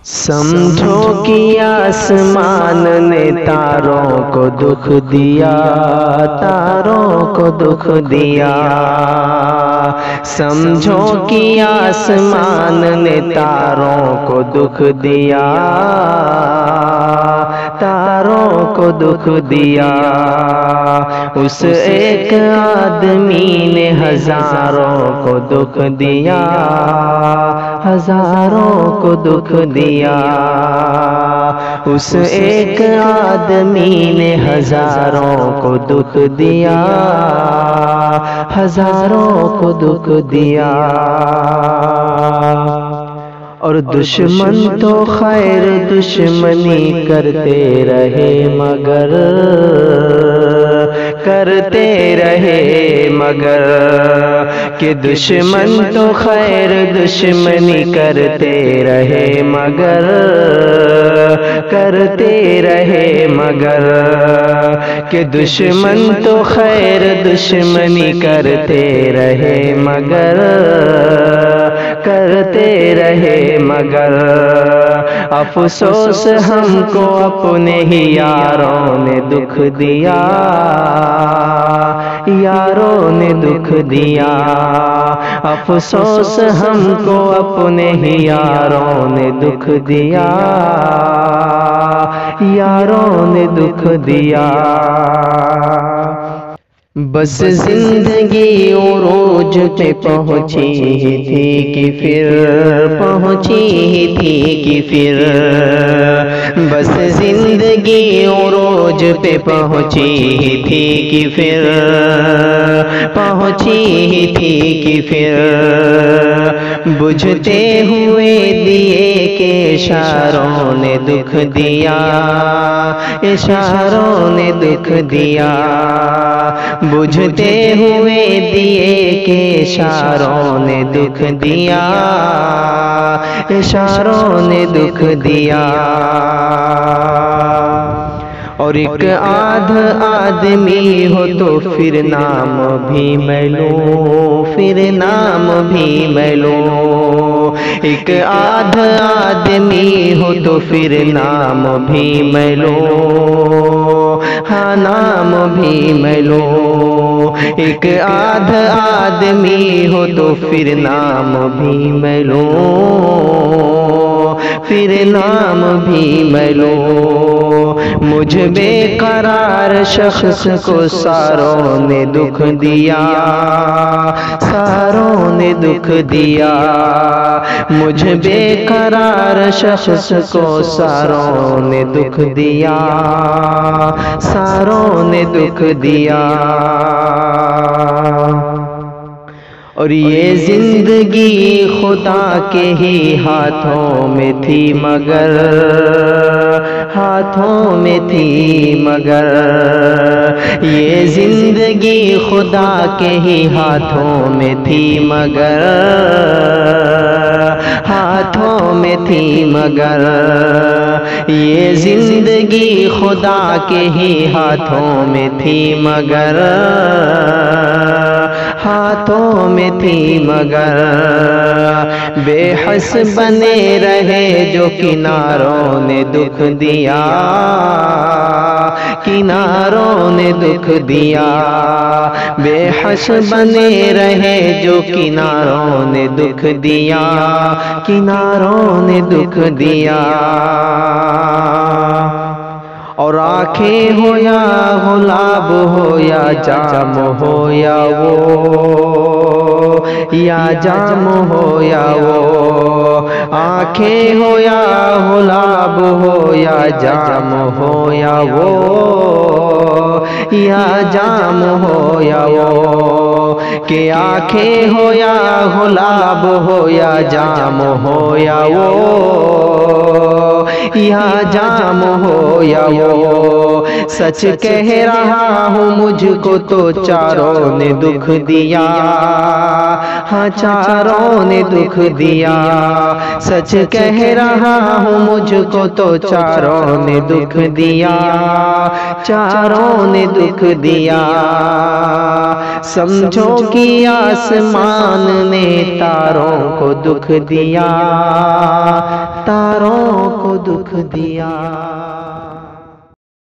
سمجھو کہ آسمان نے تاروں کو دکھ دیا، تاروں کو دکھ دیا۔ سمجھو کہ آسمان نے تاروں کو دکھ دیا، تاروں کو دکھ دیا۔ اس ایک آدمی نے ہزاروں کو دکھ دیا، ہزاروں کو دکھ دیا۔ اس ایک آدمی نے ہزاروں کو دکھ دیا، ہزاروں کو دکھ دیا۔ اور دشمن تو خیر دشمنی کرتے رہے مگر کرتے رہے مگر کہ دشمن تو خیر دشمنی کرتے رہے مگر کرتے رہے مگر کہ دشمن تو خیر دشمنی کرتے رہے مگر کرتے رہے مگر افسوس ہم کو اپنے ہی یاروں نے دکھ دیا، یاروں نے دکھ دیا۔ افسوس ہم کو اپنے ہی یاروں نے دکھ دیا، یاروں نے دکھ دیا۔ بس زندگی عروج پہ پہنچی تھی کہ پھر پہنچی تھی کہ پھر بس زندگی عروج پہ پہنچی تھی کہ پھر پہنچی تھی کہ پھر بجھتے ہوئے دیے کے اشاروں نے دکھ دیا، اشاروں نے دکھ دیا۔ بجھتے ہوئے دیے کے اشاروں نے دکھ دیا، اشاروں نے دکھ دیا۔ اور ایک آدمی ہو تو پھر نام بھی میں لوں، پھر نام بھی میں لوں۔ ایک آدمی ہو تو پھر نام بھی میں لوں، ہاں نام بھی میں لوں۔ ایک آدمی ہو تو پھر نام بھی میں لوں، پھر نام بھی میں لوں۔ مجھ بے قرار شخص کو ساروں نے دکھ دیا، ساروں نے دکھ دیا۔ مجھ بے قرار شخص کو ساروں نے دکھ دیا، ساروں نے دکھ دیا۔ اور یہ زندگی خدا کے ہی ہاتھوں میں تھی مگر ہاتھوں میں تھی مگر یہ زندگی خدا کے ہی ہاتھوں میں تھی مگر ہاتھوں میں تھی مگر یہ زندگی خدا کے ہی ہاتھوں میں تھی مگر ہاتھوں میں تھی مگر بے حس بنے رہے جو کناروں نے دکھ دیا، کناروں نے دکھ دیا۔ بے حس بنے رہے جو کناروں نے دکھ دیا، کناروں نے دکھ دیا۔ اور آنکھیں ہو یا گلاب ہو یا جام ہو یا وہ، یا جام ہو یا وہ، آنکھیں ہو یا گلاب ہو یا جام ہو یا وہ، یا جام ہو یا وہ، کہ آنکھیں ہو یا گلاب ہو یا جام ہو یا وہ، یا جام ہو یا وہ۔ سچ کہہ رہا ہوں مجھ کو تو چاروں نے دکھ دیا، ہاں چاروں نے دکھ دیا۔ سچ کہہ رہا ہوں مجھ کو تو چاروں نے دکھ دیا، چاروں نے دکھ دیا۔ سمجھو کہ آسمان نے تاروں کو دکھ دیا، تاروں کو دکھ دیا.